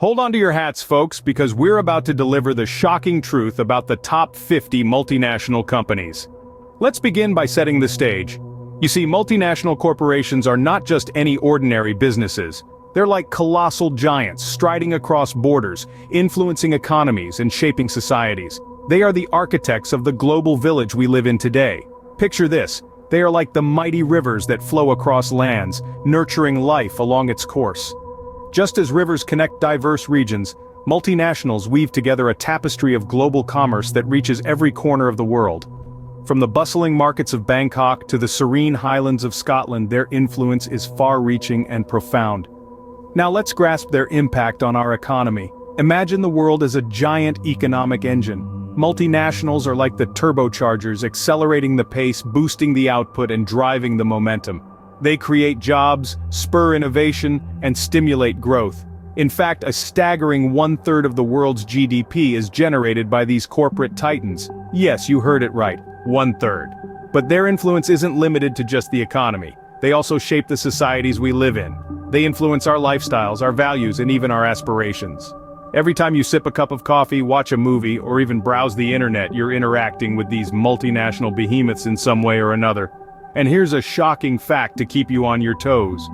Hold on to your hats, folks, because we're about to deliver the shocking truth about the top 50 multinational companies. Let's begin by setting the stage. You see, multinational corporations are not just any ordinary businesses. They're like colossal giants striding across borders, influencing economies and shaping societies. They are the architects of the global village we live in today. Picture this. They are like the mighty rivers that flow across lands, nurturing life along its course. Just as rivers connect diverse regions, multinationals weave together a tapestry of global commerce that reaches every corner of the world. From the bustling markets of Bangkok to the serene highlands of Scotland, their influence is far-reaching and profound. Now let's grasp their impact on our economy. Imagine the world as a giant economic engine. Multinationals are like the turbochargers, accelerating the pace, boosting the output, and driving the momentum. They create jobs, spur innovation, and stimulate growth. In fact, a staggering 1/3 of the world's GDP is generated by these corporate titans. Yes, you heard it right, 1/3. But their influence isn't limited to just the economy. They also shape the societies we live in. They influence our lifestyles, our values, and even our aspirations. Every time you sip a cup of coffee, watch a movie, or even browse the internet, you're interacting with these multinational behemoths in some way or another. And here's a shocking fact to keep you on your toes.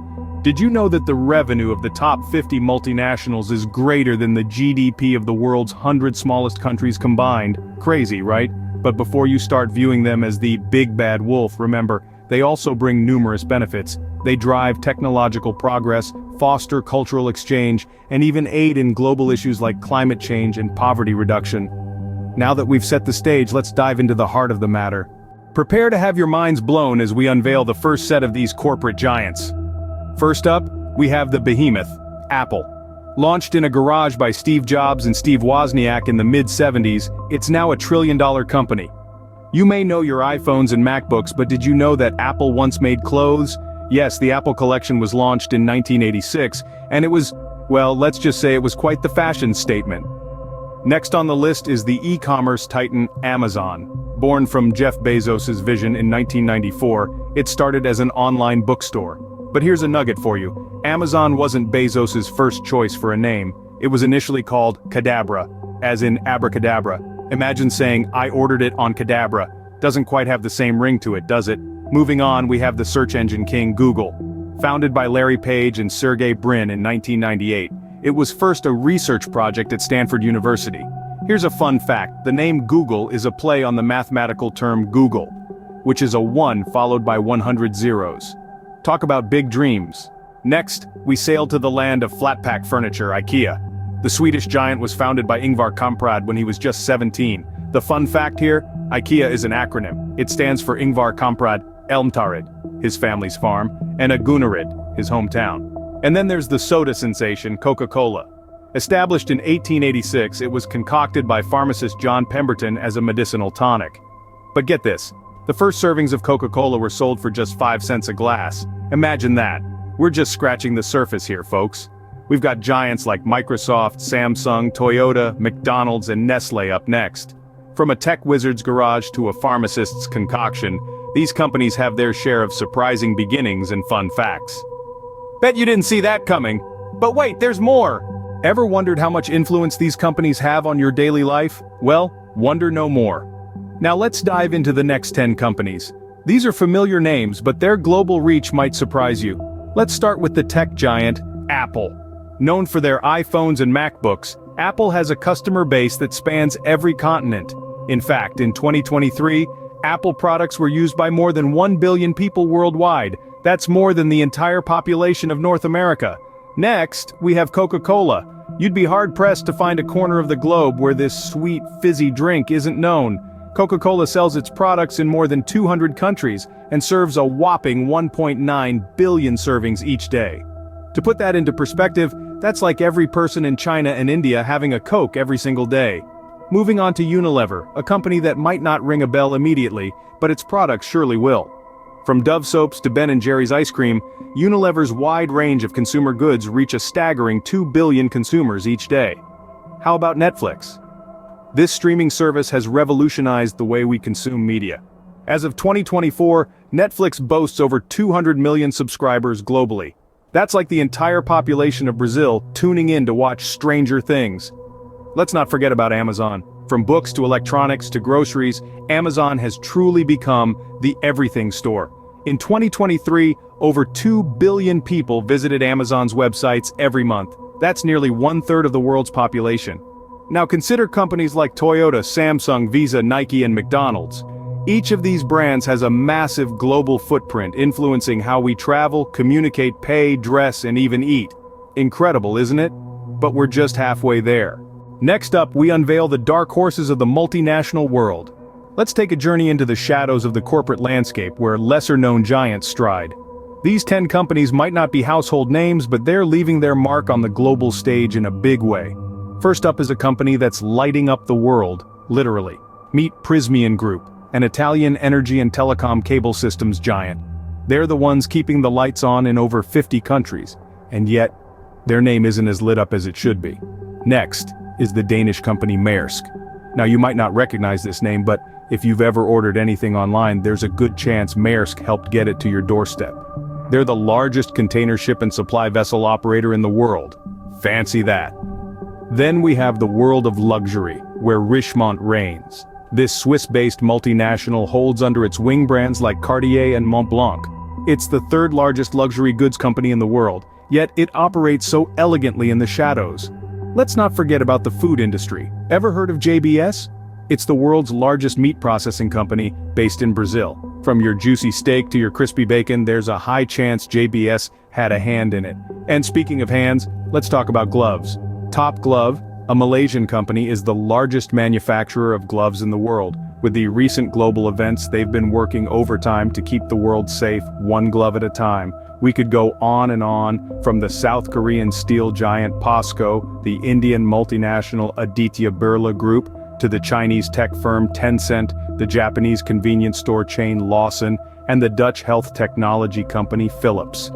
Did you know that the revenue of the top 50 multinationals is greater than the GDP of the world's 100 smallest countries combined? Crazy, right? But before you start viewing them as the big bad wolf, remember, they also bring numerous benefits. They drive technological progress, foster cultural exchange, and even aid in global issues like climate change and poverty reduction. Now that we've set the stage, let's dive into the heart of the matter. Prepare to have your minds blown as we unveil the first set of these corporate giants. First up, we have the behemoth, Apple. Launched in a garage by Steve Jobs and Steve Wozniak in the mid-70s, it's now a trillion-dollar company. You may know your iPhones and MacBooks, but did you know that Apple once made clothes? Yes, the Apple collection was launched in 1986, and it was, well, let's just say it was quite the fashion statement. Next on the list is the e-commerce titan Amazon. Born from Jeff Bezos' vision in 1994, it started as an online bookstore. But here's a nugget for you. Amazon wasn't Bezos' first choice for a name. It was initially called Cadabra, as in abracadabra. Imagine saying, I ordered it on Cadabra. Doesn't quite have the same ring to it, does it? Moving on, we have the search engine king Google. Founded by Larry Page and Sergey Brin in 1998, it was first a research project at Stanford University. Here's a fun fact, the name Google is a play on the mathematical term Google, which is a 1 followed by 100 zeros. Talk about big dreams. Next, we sail to the land of flat-pack furniture, IKEA. The Swedish giant was founded by Ingvar Kamprad when he was just 17. The fun fact here, IKEA is an acronym. It stands for Ingvar Kamprad Elmtarid, his family's farm, and Agunarid, his hometown. And then there's the soda sensation, Coca-Cola. Established in 1886, it was concocted by pharmacist John Pemberton as a medicinal tonic. But get this, the first servings of Coca-Cola were sold for just 5 cents a glass. Imagine that. We're just scratching the surface here, folks. We've got giants like Microsoft, Samsung, Toyota, McDonald's, and Nestle up next. From a tech wizard's garage to a pharmacist's concoction, these companies have their share of surprising beginnings and fun facts. Bet you didn't see that coming. But wait, there's more! Ever wondered how much influence these companies have on your daily life? Well, wonder no more. Now let's dive into the next 10 companies. These are familiar names, but their global reach might surprise you. Let's start with the tech giant, Apple. Known for their iPhones and MacBooks, Apple has a customer base that spans every continent. In fact, in 2023, Apple products were used by more than 1 billion people worldwide. That's more than the entire population of North America. Next, we have Coca-Cola. You'd be hard-pressed to find a corner of the globe where this sweet, fizzy drink isn't known. Coca-Cola sells its products in more than 200 countries and serves a whopping 1.9 billion servings each day. To put that into perspective, that's like every person in China and India having a Coke every single day. Moving on to Unilever, a company that might not ring a bell immediately, but its products surely will. From Dove soaps to Ben & Jerry's ice cream, Unilever's wide range of consumer goods reach a staggering 2 billion consumers each day. How about Netflix? This streaming service has revolutionized the way we consume media. As of 2024, Netflix boasts over 200 million subscribers globally. That's like the entire population of Brazil tuning in to watch Stranger Things. Let's not forget about Amazon. From books to electronics to groceries, Amazon has truly become the everything store. In 2023, over 2 billion people visited Amazon's websites every month. That's nearly 1/3 of the world's population. Now consider companies like Toyota, Samsung, Visa, Nike, and McDonald's. Each of these brands has a massive global footprint influencing how we travel, communicate, pay, dress, and even eat. Incredible, isn't it? But we're just halfway there. Next up, we unveil the dark horses of the multinational world. Let's take a journey into the shadows of the corporate landscape where lesser-known giants stride. These 10 companies might not be household names, but they're leaving their mark on the global stage in a big way. First up is a company that's lighting up the world, literally. Meet Prysmian Group, an Italian energy and telecom cable systems giant. They're the ones keeping the lights on in over 50 countries, and yet, their name isn't as lit up as it should be. Next is the Danish company Maersk. Now you might not recognize this name, but if you've ever ordered anything online, there's a good chance Maersk helped get it to your doorstep. They're the largest container ship and supply vessel operator in the world. Fancy that. Then we have the world of luxury, where Richemont reigns. This Swiss-based multinational holds under its wing brands like Cartier and Montblanc. It's the third largest luxury goods company in the world, yet it operates so elegantly in the shadows. Let's not forget about the food industry. Ever heard of JBS? It's the world's largest meat processing company, based in Brazil. From your juicy steak to your crispy bacon, there's a high chance JBS had a hand in it. And speaking of hands, let's talk about gloves. Top Glove, a Malaysian company, is the largest manufacturer of gloves in the world. With the recent global events, they've been working overtime to keep the world safe, one glove at a time. We could go on and on, from the South Korean steel giant POSCO, the Indian multinational Aditya Birla Group, to the Chinese tech firm Tencent, the Japanese convenience store chain Lawson, and the Dutch health technology company Philips.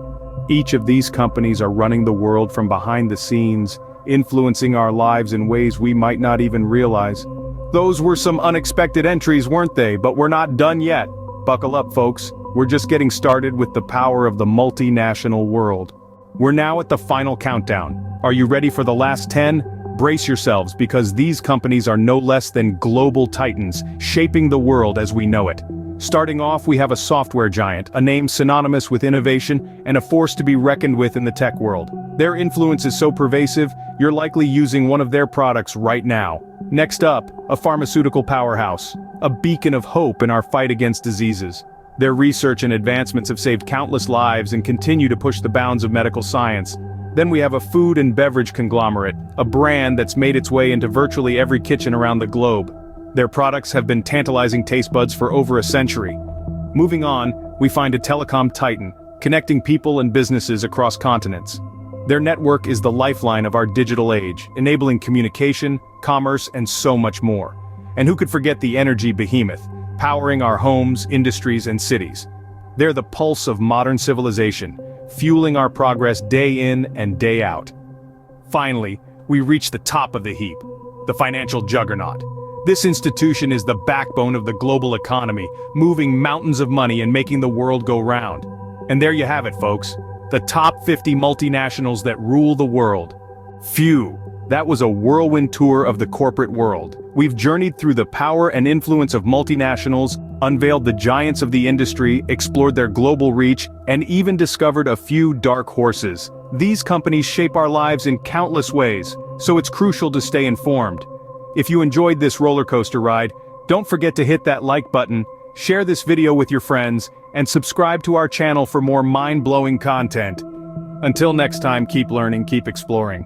Each of these companies are running the world from behind the scenes, influencing our lives in ways we might not even realize. Those were some unexpected entries, weren't they? But we're not done yet. Buckle up, folks. We're just getting started with the power of the multinational world. We're now at the final countdown. Are you ready for the last 10? Brace yourselves, because these companies are no less than global titans, shaping the world as we know it. Starting off, we have a software giant, a name synonymous with innovation and a force to be reckoned with in the tech world. Their influence is so pervasive, you're likely using one of their products right now. Next up, a pharmaceutical powerhouse, a beacon of hope in our fight against diseases. Their research and advancements have saved countless lives and continue to push the bounds of medical science. Then we have a food and beverage conglomerate, a brand that's made its way into virtually every kitchen around the globe. Their products have been tantalizing taste buds for over a century. Moving on, we find a telecom titan, connecting people and businesses across continents. Their network is the lifeline of our digital age, enabling communication, commerce, and so much more. And who could forget the energy behemoth, powering our homes, industries, and cities? They're the pulse of modern civilization, fueling our progress day in and day out. Finally, we reach the top of the heap, the financial juggernaut. This institution is the backbone of the global economy, moving mountains of money and making the world go round. And there you have it, folks. The top 50 multinationals that rule the world. Phew, that was a whirlwind tour of the corporate world. We've journeyed through the power and influence of multinationals, unveiled the giants of the industry, explored their global reach, and even discovered a few dark horses. These companies shape our lives in countless ways, so it's crucial to stay informed. If you enjoyed this roller coaster ride, don't forget to hit that like button, share this video with your friends, and subscribe to our channel for more mind-blowing content. Until next time, keep learning, keep exploring.